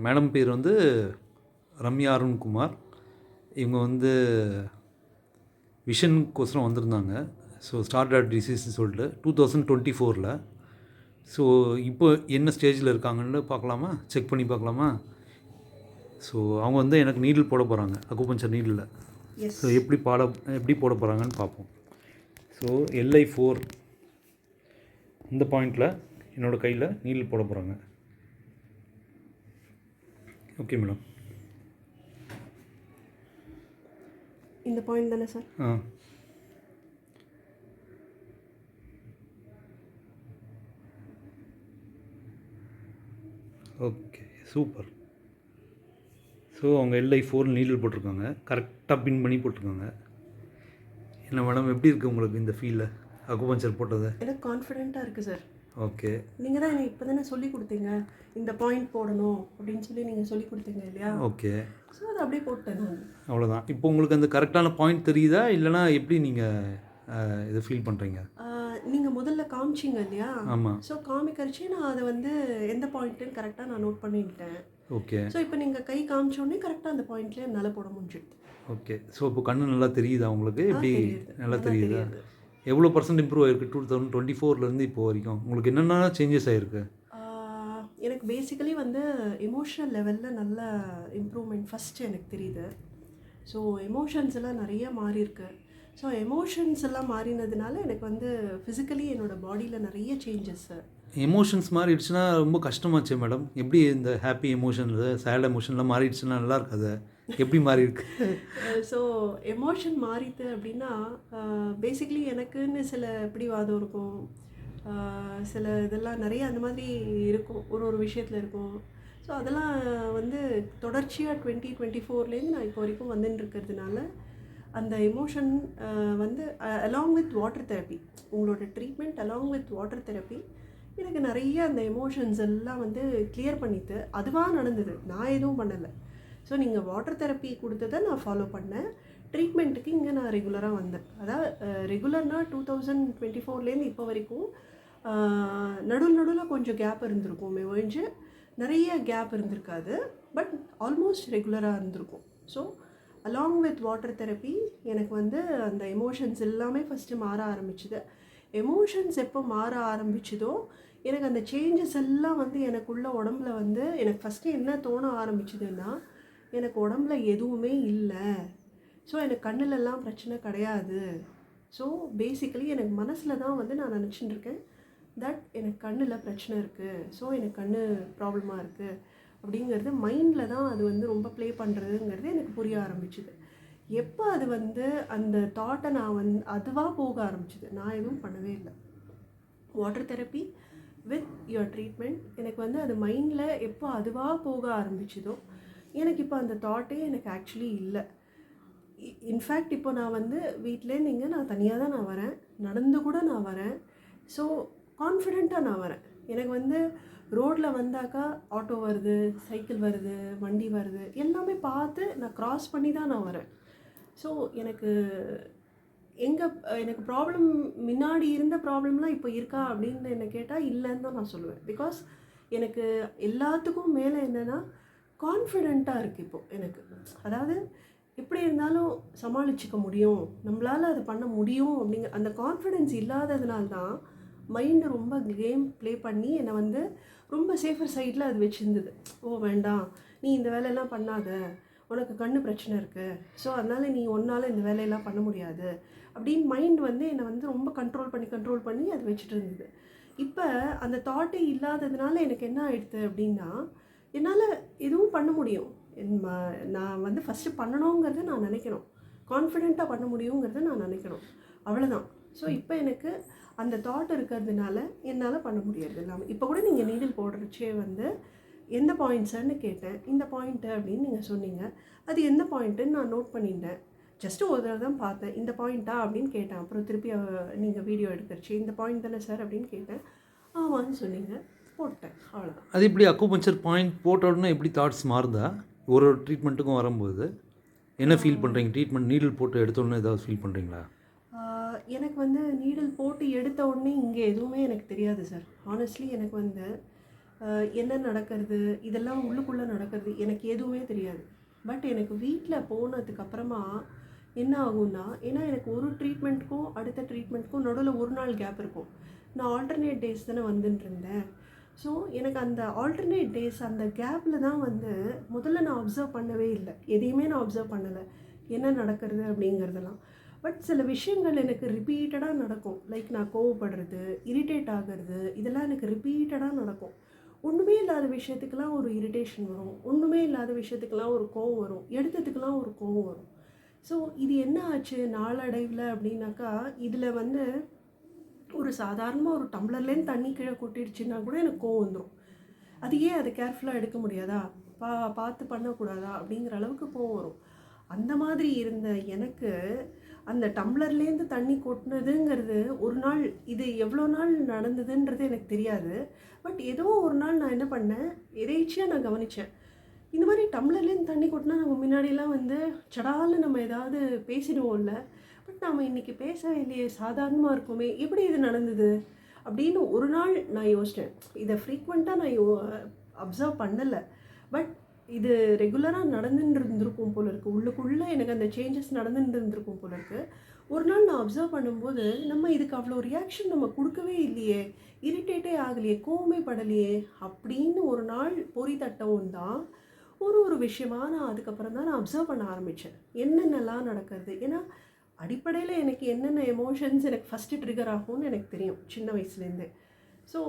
Madam பேர் வந்து ரம்யா அருண்குமார். இவங்க வந்து விஷனுக்கோசரம் வந்திருந்தாங்க. ஸோ ஸ்டார்டார்ட் டிசீஸ்ன்னு சொல்லிட்டு 2024. ஸோ இப்போ என்ன ஸ்டேஜில் இருக்காங்கன்னு பார்க்கலாமா, செக் பண்ணி பார்க்கலாமா? ஸோ அவங்க வந்து எனக்கு நீடில் போட போகிறாங்க, அக்குபஞ்சர் நீடில். ஸோ எப்படி போட போகிறாங்கன்னு பார்ப்போம். ஸோ LI4 இந்த பாயிண்டில் என்னோடய கையில் நீடில் போட போகிறாங்க. Okay madam. இந்த பாயிண்ட் தானே சார்? Okay, super. ஸோ அவங்க LI4 நீடில் போட்டிருக்காங்க, கரெக்டாக பின் பண்ணி போட்டிருக்காங்க. என்ன மேடம், எப்படி இருக்குது உங்களுக்கு இந்த ஃபீலில் அக்குபஞ்சர் போட்டது? எனக்கு கான்ஃபிடென்ட்டாக இருக்குது சார். ஓகே. நீங்கள் தான் எனக்கு இப்போ தானே சொல்லி கொடுத்தீங்க இந்த பாயிண்ட் போடணும் அப்படின்னு சொல்லி நீங்கள் சொல்லி கொடுத்தீங்க இல்லையா? ஓகே. ஸோ அதை அப்படியே போட்டேன் நான். அவ்வளோதான். இப்போ உங்களுக்கு அந்த கரெக்டான பாயிண்ட் தெரியுதா, இல்லைனா எப்படி நீங்கள் இதை ஃபீல் பண்ணுறீங்க? நீங்கள் முதல்ல காமிச்சிங்க இல்லையா? ஆமாம். ஸோ காமிக்கரிச்சு நான் அதை வந்து எந்த பாயிண்ட்டுன்னு கரெக்டாக நான் நோட் பண்ணிட்டேன். ஓகே. ஸோ இப்போ நீங்கள் கை காமிச்சோடனே கரெக்டாக அந்த பாயிண்ட்லேயே என்னால் போட முடிஞ்சிடுது. ஓகே. ஸோ இப்போ கண்ணு நல்லா தெரியுதா உங்களுக்கு? எப்படி நல்லா தெரியுதா? எவ்வளோ % இம்ப்ரூவ் ஆகிருக்கு 2024லேருந்து இப்போ வரைக்கும்? உங்களுக்கு என்னென்ன சேஞ்சஸ் ஆகிருக்கு? எனக்கு பேசிக்கலி வந்து எமோஷனல் லெவலில் நல்ல இம்ப்ரூவ்மெண்ட் ஃபஸ்ட்டு எனக்கு தெரியுது. ஸோ எமோஷன்ஸ் எல்லாம் நிறைய மாறி இருக்கு. ஸோ எமோஷன்ஸ் எல்லாம் மாறினதுனால எனக்கு வந்து ஃபிசிக்கலி என்னோடய பாடியில் நிறைய சேஞ்சஸ். எமோஷன்ஸ் மாறிடுச்சுன்னா ரொம்ப கஷ்டமாச்சே மேடம். எப்படி இந்த ஹாப்பி எமோஷனில் சேட் எமோஷன்லாம் மாறிடுச்சுன்னா நல்லா இருக்காது, எப்படி மாறி இருக்கு? ஸோ எமோஷன் மாறிது அப்படின்னா பேசிக்கலி எனக்குன்னு சில பிடிவாதம் இருக்கும், சில இதெல்லாம் நிறைய அந்த மாதிரி இருக்கும், ஒரு விஷயத்தில் இருக்கும். ஸோ அதெல்லாம் வந்து தொடர்ச்சியாக 2024லேருந்து நான் இப்போ வரைக்கும் வந்துன்னு இருக்கிறதுனால அந்த எமோஷன் வந்து அலாங் வித் வாட்டர் தெரப்பி, உங்களோட treatment along with water therapy எனக்கு நிறைய அந்த எமோஷன்ஸ் எல்லாம் வந்து கிளியர் பண்ணிட்டு அதுவாக நடந்தது, நான் எதுவும் பண்ணலை. ஸோ நீங்கள் வாட்டர் தெரப்பி கொடுத்ததை நான் ஃபாலோ பண்ணேன். ட்ரீட்மெண்ட்டுக்கு இங்கே நான் ரெகுலராக வந்தேன். அதாவது ரெகுலர்னால் 2024லேருந்து இப்போ வரைக்கும் நடுவில் கொஞ்சம் கேப் இருந்திருக்கும், ஒழிஞ்சு நிறைய கேப் இருந்திருக்காது, பட் ஆல்மோஸ்ட் ரெகுலராக இருந்திருக்கும். So along with water therapy எனக்கு வந்து அந்த எமோஷன்ஸ் எல்லாமே ஃபஸ்ட்டு மாற ஆரம்பிச்சுது. எமோஷன்ஸ் எப்போ மாற ஆரம்பிச்சதோ எனக்கு அந்த சேஞ்சஸ் எல்லாம் வந்து எனக்குள்ள உடம்புல வந்து எனக்கு ஃபஸ்ட்டு என்ன தோண ஆரம்பிச்சுதுன்னா, எனக்கு உடம்புல எதுவுமே இல்லை, ஸோ எனக்கு கண்ணுலெல்லாம் பிரச்சனை கிடையாது. ஸோ பேசிக்கலி எனக்கு மனசில் தான் வந்து நான் நினச்சிட்டு இருக்கேன் தட் எனக்கு கண்ணில் பிரச்சனை இருக்குது, ஸோ எனக்கு கண் ப்ராப்ளமாக இருக்குது அப்படிங்கிறது மைண்டில் தான் அது வந்து ரொம்ப ப்ளே பண்ணுறதுங்கிறது எனக்கு புரிய ஆரம்பிச்சுது. எப்போ அது வந்து அந்த தாட்டை நான் அதுவாக போக ஆரம்பிச்சுது, நான் எதுவும் பண்ணவே இல்லை. Water therapy with your treatment எனக்கு வந்து அது மைண்டில் எப்போ அதுவாக போக ஆரம்பிச்சுதோ எனக்கு இப்போ அந்த தாட்டே எனக்கு ஆக்சுவலி இல்லை. இன்ஃபேக்ட் இப்போ நான் வந்து வீட்டிலேருந்து இங்கே நான் தனியாக தான் நான் வரேன், நடந்து கூட நான் வரேன். ஸோ கான்ஃபிடெண்ட்டாக நான் வரேன். எனக்கு வந்து ரோட்டில் வந்தாக்கா ஆட்டோ வருது, சைக்கிள் வருது, வண்டி வருது, எல்லாமே பார்த்து நான் க்ராஸ் பண்ணி தான் நான் வரேன். ஸோ எனக்கு எனக்கு ப்ராப்ளம் முன்னாடி இருந்த ப்ராப்ளம்லாம் இப்போ இருக்கா அப்படின்னு என்ன கேட்டால் இல்லைன்னு தான் நான் சொல்லுவேன். பிகாஸ் எனக்கு எல்லாத்துக்கும் மேலே என்னென்னா கான்ஃபிடெண்ட்டாக இருக்குது இப்போது எனக்கு. அதாவது எப்படி இருந்தாலும் சமாளிச்சுக்க முடியும், நம்மளால் அது பண்ண முடியும் அப்படிங்கிற அந்த கான்ஃபிடென்ஸ் இல்லாததுனால்தான் மைண்டு ரொம்ப கேம் ப்ளே பண்ணி என்னை வந்து ரொம்ப சேஃபர் சைடில் அது வச்சுருந்தது. ஓ வேண்டாம், நீ இந்த வேலையெல்லாம் பண்ணாத, உனக்கு கண்ணு பிரச்சனை இருக்குது, ஸோ அதனால் நீ ஒன்றால் இந்த வேலையெல்லாம் பண்ண முடியாது அப்படின்னு மைண்ட் வந்து என்னை வந்து ரொம்ப கண்ட்ரோல் பண்ணி அது வச்சுட்டு இருந்தது. இப்போ அந்த தாட்டே இல்லாததுனால எனக்கு என்ன ஆயிடுது அப்படின்னா, என்னால் எதுவும் பண்ண முடியும், நான் வந்து ஃபஸ்ட்டு பண்ணணுங்கிறத நான் நினைக்கணும், கான்ஃபிடெண்ட்டாக பண்ண முடியுங்கிறத நான் நினைக்கணும், அவ்வளோதான். ஸோ இப்போ எனக்கு அந்த தாட் இருக்கிறதுனால என்னால் பண்ண முடியாது எல்லாமே. இப்போ கூட நீங்கள் நீடில் போடுறச்சே வந்து எந்த பாயிண்ட்ஸான்னு கேட்டேன், இந்த பாயிண்ட்டு அப்படின்னு நீங்கள் சொன்னீங்க, அது எந்த பாயிண்ட்டுன்னு நான் நோட் பண்ணிட்டேன். ஜஸ்ட்டு ஒரு தடவை தான் பார்த்தேன், இந்த பாயிண்ட்டா அப்படின்னு கேட்டேன். அப்புறம் திருப்பி நீங்கள் வீடியோ எடுக்கிறச்சு இந்த பாயிண்ட் தானே சார் அப்படின்னு கேட்டேன். ஆமான்னு சொன்னீங்க, போட்டேன், அவ்வளோதான். அது எப்படி அக்குபஞ்சர் பாயிண்ட் போட்ட உடனே எப்படி தாட்ஸ் மாறுதா? ஒரு ட்ரீட்மெண்ட்டுக்கும் வரும்போது என்ன ஃபீல் பண்ணுறீங்க? ட்ரீட்மெண்ட் நீடில் போட்டு எடுத்தோடனே ஏதாவது ஃபீல் பண்ணுறீங்களா? எனக்கு வந்து நீடில் போட்டு எடுத்த உடனே இங்கே எதுவுமே எனக்கு தெரியாது சார். ஹானஸ்ட்லி எனக்கு வந்து என்ன நடக்கிறது, இதெல்லாம் உள்ளுக்குள்ளே நடக்கிறது எனக்கு எதுவுமே தெரியாது. பட் எனக்கு வீட்டில் போனதுக்கப்புறமா என்ன ஆகும்னா, ஏன்னா எனக்கு ஒரு ட்ரீட்மெண்ட்டுக்கும் அடுத்த ட்ரீட்மெண்ட்டுக்கும் நடுவில் ஒரு நாள் கேப் இருக்கும். நான் ஆல்டர்னேட் டேஸ் தானே வந்துட்டு இருந்தேன். ஸோ எனக்கு அந்த ஆல்டர்னேட் டேஸ் அந்த கேப்பில் தான் வந்து முதல்ல நான் அப்சர்வ் பண்ணவே இல்லை. எதையுமே நான் அப்சர்வ் பண்ணலை, என்ன நடக்கிறது அப்படிங்கிறதெல்லாம். பட் சில விஷயங்கள் எனக்கு ரிப்பீட்டடாக நடக்கும். லைக் நான் கோவப்படுறது, இரிட்டேட் ஆகிறது, இதெல்லாம் எனக்கு ரிப்பீட்டடாக நடக்கும். ஒன்றுமே இல்லாத விஷயத்துக்கெல்லாம் ஒரு இரிட்டேஷன் வரும், ஒன்றுமே இல்லாத விஷயத்துக்கெல்லாம் ஒரு கோவம் வரும், எடுத்ததுக்கெல்லாம் ஒரு கோவம் வரும். ஸோ இது என்ன ஆச்சு நாளடைவில் அப்படின்னாக்கா, இதில் வந்து ஒரு சாதாரணமாக ஒரு டம்ளர்லேருந்து தண்ணி கீழே கொட்டிடுச்சுன்னா கூட எனக்கு கோவம் வந்துடும். அது ஏன் அதை கேர்ஃபுல்லாக எடுக்க முடியாதா, பார்த்து பண்ணக்கூடாதா அப்படிங்கிற அளவுக்கு கோவம் வரும். அந்த மாதிரி இருந்த எனக்கு அந்த டம்ளர்லேருந்து தண்ணி கொட்டினதுங்கிறது ஒரு நாள், இது எவ்வளோ நாள் நடந்ததுன்றது எனக்கு தெரியாது. பட் ஏதோ ஒரு நாள் நான் என்ன பண்ணேன், எதேச்சியாக நான் கவனித்தேன். இந்த மாதிரி டம்ளர்லேருந்து தண்ணி கொட்டினா நம்ம முன்னாடியெல்லாம் வந்து சடால்னு நம்ம ஏதாவது பேசிடுவோம்ல. பட் நாம் இன்றைக்கி பேசவே இல்லையே, சாதாரணமாக இருக்குமே, எப்படி இது நடந்தது அப்படின்னு ஒரு நாள் நான் யோசித்தேன். இதை ஃப்ரீக்வெண்ட்டாக நான் அப்சர்வ் பண்ணலை. பட் இது ரெகுலராக நடந்துட்டு இருந்திருக்கும் போல இருக்குது. உள்ளுக்குள்ளே எனக்கு அந்த சேஞ்சஸ் நடந்துட்டு இருந்திருக்கும் போல இருக்குது. ஒரு நாள் நான் அப்சர்வ் பண்ணும்போது, நம்ம இதுக்கு அவ்வளோ ரியாக்ஷன் நம்ம கொடுக்கவே இல்லையே, இரிட்டேட்டே ஆகலையே, கோவமே படலையே அப்படின்னு ஒரு நாள் பொறி தட்டவும் தான் ஒரு விஷயமா நான் அதுக்கப்புறம் தான் நான் அப்சர்வ் பண்ண ஆரம்பித்தேன். என்னென்னலாம் நடக்கிறது. ஏன்னா அடிப்படையில் எனக்கு என்னென்ன எமோஷன்ஸ் எனக்கு ஃபஸ்ட்டு ட்ரிகர் ஆகும்னு எனக்கு தெரியும் சின்ன வயசுலேருந்தே. ஸோ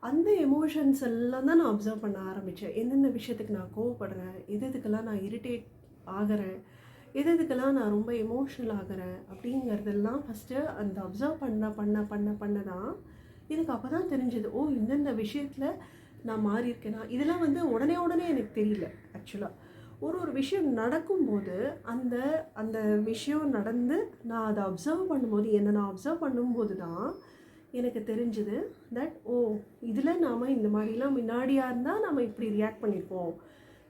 அந்த எமோஷன்ஸ் எல்லாம் தான் நான் அப்சர்வ் பண்ண ஆரம்பித்தேன். எந்தெந்த விஷயத்துக்கு நான் கோவப்படுறேன், எதுக்கெல்லாம் நான் இரிட்டேட் ஆகிறேன், எதுக்கெல்லாம் நான் ரொம்ப எமோஷ்னல் ஆகிறேன் அப்படிங்கிறதெல்லாம் ஃபஸ்ட்டு அந்த அப்சர்வ் பண்ண தான் எனக்கு அப்போ தான் தெரிஞ்சது. ஓ, இந்தந்த விஷயத்தில் நான் மாறி இருக்கேனா. இதெல்லாம் வந்து உடனே எனக்கு தெரியல. ஆக்சுவலாக ஒரு விஷயம் நடக்கும்போது அந்த அந்த விஷயம் நடந்து நான் அதை அப்சர்வ் பண்ணும்போது, என்னை நான் அப்சர்வ் பண்ணும்போது தான் எனக்கு தெரிஞ்சுது தட் ஓ, இதில் நாம் இந்த மாதிரிலாம் முன்னாடியாக இருந்தால் நம்ம இப்படி ரியாக்ட் பண்ணியிருப்போம்,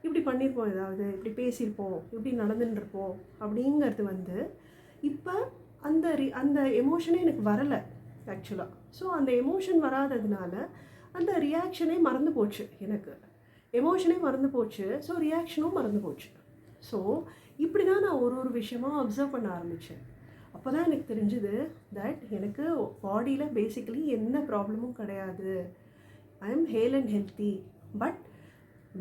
இப்படி பண்ணியிருப்போம், ஏதாவது இப்படி பேசியிருப்போம், இப்படி நடந்துட்டுருப்போம் அப்படிங்கிறது வந்து இப்போ அந்த எமோஷனே எனக்கு வரலை ஆக்சுவலாக. ஸோ அந்த எமோஷன் வராததுனால அந்த ரியாக்ஷனே மறந்து போச்சு எனக்கு. எமோஷனே மறந்து போச்சு, ஸோ ரியாக்ஷனும் மறந்து போச்சு. ஸோ இப்படி தான் நான் ஒரு விஷயமாக அப்சர்வ் பண்ண ஆரம்பித்தேன். அப்போ தான் எனக்கு தெரிஞ்சுது தட் எனக்கு பாடியில் பேசிக்கலி எந்த ப்ராப்ளமும் கிடையாது. I am Hale and healthy. But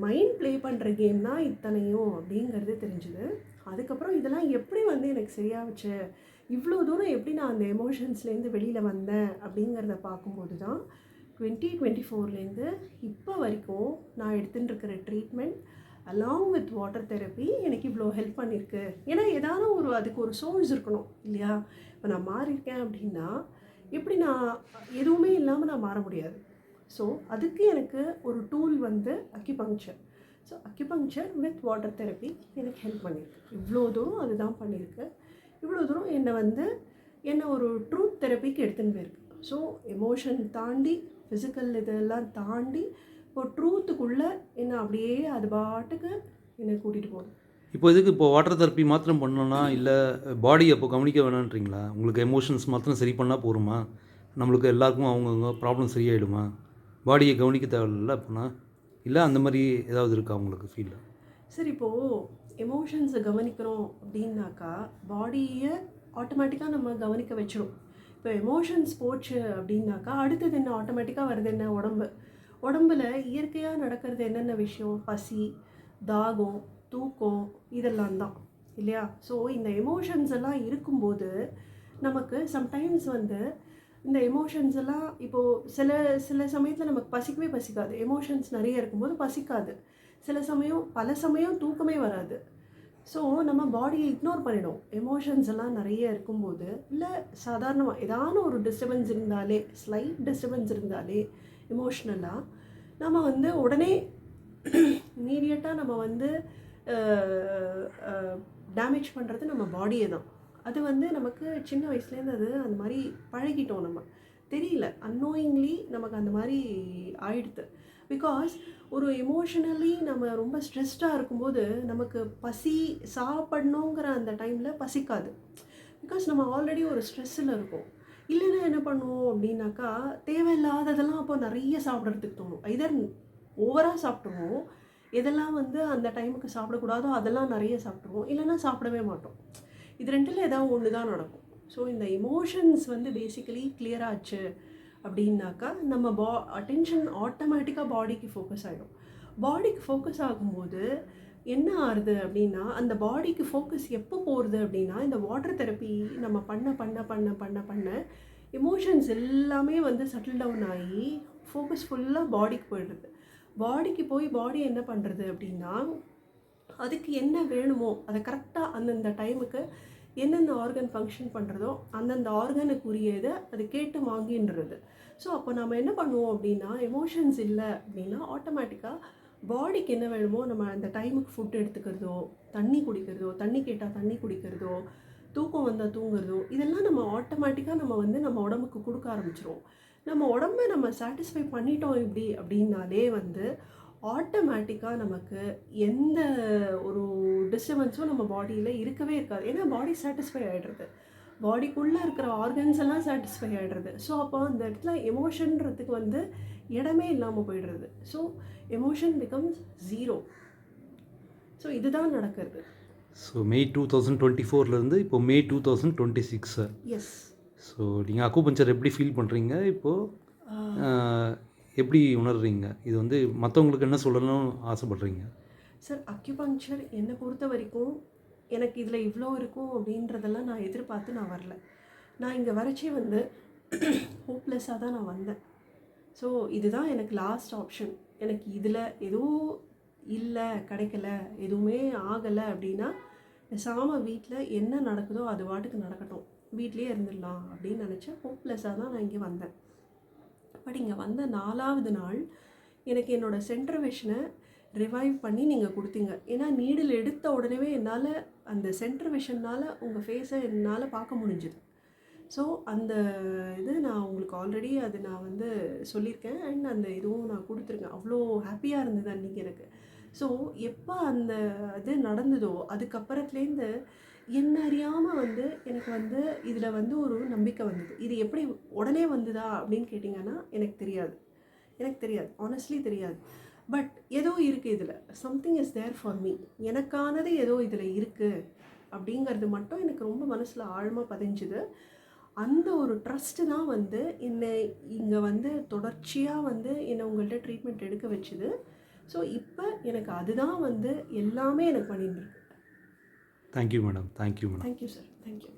mind play பண்ணுற கேம் தான் இத்தனையும் அப்படிங்கிறது தெரிஞ்சுது. அதுக்கப்புறம் இதெல்லாம் எப்படி வந்து எனக்கு சரியாகிச்சு, இவ்வளோ தூரம் எப்படி நான் அந்த எமோஷன்ஸ்லேருந்து வெளியில் வந்தேன் அப்படிங்கிறத பார்க்கும்போது தான் 2024லேருந்து இப்போ வரைக்கும் நான் எடுத்துகிட்டு இருக்கிற treatment along with water therapy எனக்கு இவ்வளோ ஹெல்ப் பண்ணியிருக்கு. ஏன்னா ஏதாவது அதுக்கு ஒரு சோர்ஸ் இருக்கணும் இல்லையா. இப்போ நான் மாறியிருக்கேன் அப்படின்னா எப்படி நான் எதுவுமே இல்லாமல் நான் மாற முடியாது. ஸோ அதுக்கு எனக்கு ஒரு டூல் வந்து acupuncture. So acupuncture with water therapy எனக்கு ஹெல்ப் பண்ணியிருக்கு. இவ்வளோ தூரம் அதுதான் பண்ணியிருக்கு. இவ்வளோ தூரம் என்னை ஒரு ட்ரூத் தெரப்பிக்கு எடுத்துன்னு போயிருக்கு. ஸோ எமோஷன் தாண்டி, ஃபிசிக்கல் இதெல்லாம் தாண்டி ஒரு ட்ரூத்துக்குள்ளே என்ன அப்படியே அது பாட்டுக்கு என்னை கூட்டிகிட்டு போகணும். இப்போ வாட்டர் தெரப்பி மாத்திரம் பண்ணணும்னா, இல்லை பாடி அப்போ கவனிக்க வேணான்றீங்களா? உங்களுக்கு எமோஷன்ஸ் மாத்திரம் சரி பண்ணால் போருமா? நம்மளுக்கு எல்லாருக்கும் அவங்கவுங்க ப்ராப்ளம் சரியாயிடுமா? பாடியை கவனிக்க தேவையில்ல அப்போனா? இல்லை அந்த மாதிரி ஏதாவது இருக்கா உங்களுக்கு ஃபீல்டு? சரி, இப்போது எமோஷன்ஸை கவனிக்கிறோம் அப்படின்னாக்கா பாடியை ஆட்டோமேட்டிக்காக நம்ம கவனிக்க வச்சிடும். இப்போ எமோஷன்ஸ் போச்சு அப்படின்னாக்கா அடுத்தது என்ன ஆட்டோமேட்டிக்காக வருது, என்ன உடம்புல இயற்கையாக நடக்கிறது என்னென்ன விஷயம், பசி, தாகம், தூக்கம், இதெல்லாம் தான் இல்லையா. ஸோ இந்த எமோஷன்ஸ் எல்லாம் இருக்கும்போது நமக்கு சம்டைம்ஸ் வந்து இந்த எமோஷன்ஸ் எல்லாம் இப்போது சில சமயத்தில் நமக்கு பசிக்கவே பசிக்காது. எமோஷன்ஸ் நிறைய இருக்கும்போது பசிக்காது. பல சமயம் தூக்கமே வராது. ஸோ நம்ம பாடியை இக்னோர் பண்ணிடும் எமோஷன்ஸ் எல்லாம் நிறைய இருக்கும்போது. இல்லை சாதாரணமாக ஏதாவது ஒரு டிஸ்டர்பன்ஸ் இருந்தாலே, ஸ்லைட் டிஸ்டர்பன்ஸ் இருந்தாலே எமோஷ்னலாக நம்ம வந்து உடனே இமீடியட்டாக நம்ம வந்து டேமேஜ் பண்ணுறது நம்ம பாடியை தான். அது வந்து நமக்கு சின்ன வயசுலேருந்து அந்த மாதிரி பழகிட்டோம். நம்ம தெரியல, அன்னோயிங்லி நமக்கு அந்த மாதிரி ஆயிடுது. பிகாஸ் ஒரு எமோஷனலி நம்ம ரொம்ப ஸ்ட்ரெஸ்டாக இருக்கும்போது நமக்கு சாப்பிடணுங்கிற அந்த டைமில் பசிக்காது. பிகாஸ் நம்ம ஆல்ரெடி ஒரு ஸ்ட்ரெஸ்ஸில் இருக்கோம். இல்லைன்னா என்ன பண்ணுவோம் அப்படின்னாக்கா தேவையில்லாததெல்லாம் அப்போ நிறைய சாப்பிட்றதுக்கு தோணும். ஐதர் ஓவராக சாப்பிட்ருவோம். எதெல்லாம் வந்து அந்த டைமுக்கு சாப்பிடக்கூடாதோ அதெல்லாம் நிறைய சாப்பிட்ருவோம். இல்லைன்னா சாப்பிடவே மாட்டோம். இது 2ல் ஏதாவது ஒன்று தான் நடக்கும். ஸோ இந்த எமோஷன்ஸ் வந்து பேசிக்கலி கிளியர் ஆச்சு அப்படின்னாக்கா நம்ம அட்டென்ஷன் ஆட்டோமேட்டிக்காக பாடிக்கு ஃபோக்கஸ் ஆகிடும். பாடிக்கு ஃபோக்கஸ் ஆகும்போது என்ன ஆகுது அப்படின்னா, அந்த பாடிக்கு ஃபோக்கஸ் எப்போ போகிறது அப்படின்னா, இந்த வாட்டர் தெரப்பி நம்ம பண்ண பண்ண பண்ண பண்ண பண்ண எமோஷன்ஸ் எல்லாமே வந்து செட்டில் டவுன் ஆகி ஃபோக்கஸ் ஃபுல்லாக பாடிக்கு போயிடுது. பாடிக்கு போய் பாடி என்ன பண்ணுறது அப்படின்னா, அதுக்கு என்ன வேணுமோ அதை கரெக்டாக அந்தந்த டைமுக்கு என்னென்ன ஆர்கன் ஃபங்க்ஷன் பண்ணுறதோ அந்தந்த ஆர்கனுக்குரியதை அது கேட்டு வாங்கின்றது. ஸோ அப்போ நம்ம என்ன பண்ணுவோம் அப்படின்னா, எமோஷன்ஸ் இல்லை அப்படின்னா ஆட்டோமேட்டிக்காக பாடிக்கு என்ன வேணுமோ நம்ம அந்த டைமுக்கு ஃபுட் எடுத்துக்கிறதோ, தண்ணி குடிக்கிறதோ, தண்ணி கேட்டால் தண்ணி குடிக்கிறதோ, தூக்கம் வந்தால் தூங்குறதோ, இதெல்லாம் நம்ம ஆட்டோமேட்டிக்காக நம்ம வந்து நம்ம உடம்புக்கு கொடுக்க ஆரம்பிச்சிருவோம். நம்ம உடம்பை நம்ம சாட்டிஸ்ஃபை பண்ணிட்டோம் இப்படி அப்படின்னாலே வந்து ஆட்டோமேட்டிக்காக நமக்கு எந்த ஒரு டிஸ்டர்பன்ஸும் நம்ம பாடியில் இருக்கவே இருக்காது. ஏன்னா பாடி சாட்டிஸ்ஃபை ஆகிடுறது, பாடிக்குள்ளே இருக்கிற ஆர்கன்ஸ் எல்லாம் சாட்டிஸ்ஃபை ஆகிடுறது. ஸோ அப்போ அந்த இடத்துல எமோஷன்றதுக்கு வந்து இடமே இல்லாமல் போயிடுறது. So emotion becomes 0. ஸோ இதுதான் நடக்கிறது. ஸோ மே 2024லேருந்து இப்போ மே 2026. எஸ். ஸோ நீங்கள் அக்குபஞ்சர் எப்படி ஃபீல் பண்ணுறீங்க இப்போது? எப்படி உணர்றீங்க? இது வந்து மற்றவங்களுக்கு என்ன சொல்லணும்னு ஆசைப்படுறீங்க? சார், அக்யூபங்க்சர் என்னை பொறுத்த வரைக்கும் எனக்கு இதில் இவ்வளோ இருக்கும் அப்படின்றதெல்லாம் நான் எதிர்பார்த்து நான் வரல. நான் இங்கே வரைச்சே வந்து ஹோப்லெஸ்ஸாக தான் நான் வந்தேன். ஸோ இதுதான் எனக்கு லாஸ்ட் ஆப்ஷன். எனக்கு இதில் எதுவும் இல்லை, கிடைக்கல, எதுவுமே ஆகலை அப்படின்னா பேசாமல் வீட்டில் என்ன நடக்குதோ அது வாட்டுக்கு நடக்கட்டும், வீட்லேயே இருந்துடலாம் அப்படின்னு நினச்சேன். ஹோப்லெஸ்ஸாக தான் நான் இங்கே வந்தேன். பட் இங்கே வந்த 4வது நாள் எனக்கு என்னோடய சென்ட்ரிவேஷனை ரிவைவ் பண்ணி நீங்கள் கொடுத்தீங்க. ஏன்னா நீடில் எடுத்த உடனே என்னால் அந்த சென்ட்ரிவேஷனால் உங்கள் ஃபேஸை என்னால் பார்க்க முடிஞ்சுது. ஸோ அந்த இது நான் உங்களுக்கு ஆல்ரெடி அது நான் வந்து சொல்லியிருக்கேன். அண்ட் அந்த இதுவும் நான் கொடுத்துருக்கேன். அவ்வளோ ஹாப்பியாக இருந்தது அன்றைக்கி எனக்கு. ஸோ எப்போ அந்த இது நடந்ததோ அதுக்கப்புறத்துலேருந்து என்ன அறியாமல் வந்து எனக்கு வந்து இதில் வந்து ஒரு நம்பிக்கை வந்தது. இது எப்படி உடனே வந்ததா அப்படின்னு கேட்டிங்கன்னா எனக்கு தெரியாது, ஆனஸ்ட்லி தெரியாது. பட் ஏதோ இருக்குது இதில், something is there for me, எனக்கானது ஏதோ இதில் இருக்குது அப்படிங்கிறது மட்டும் எனக்கு ரொம்ப மனசில் ஆழமாக பதிஞ்சுது. அந்த ஒரு ட்ரஸ்ட்டு தான் வந்து என்னை இங்கே வந்து தொடர்ச்சியாக வந்து என்னை உங்கள்கிட்ட ட்ரீட்மெண்ட் எடுக்க வச்சுது. ஸோ இப்போ எனக்கு அதுதான் வந்து எல்லாமே எனக்கு பண்ணிட்டு இருக்கு. Thank you madam. Thank you madam. Thank you sir. Thank you.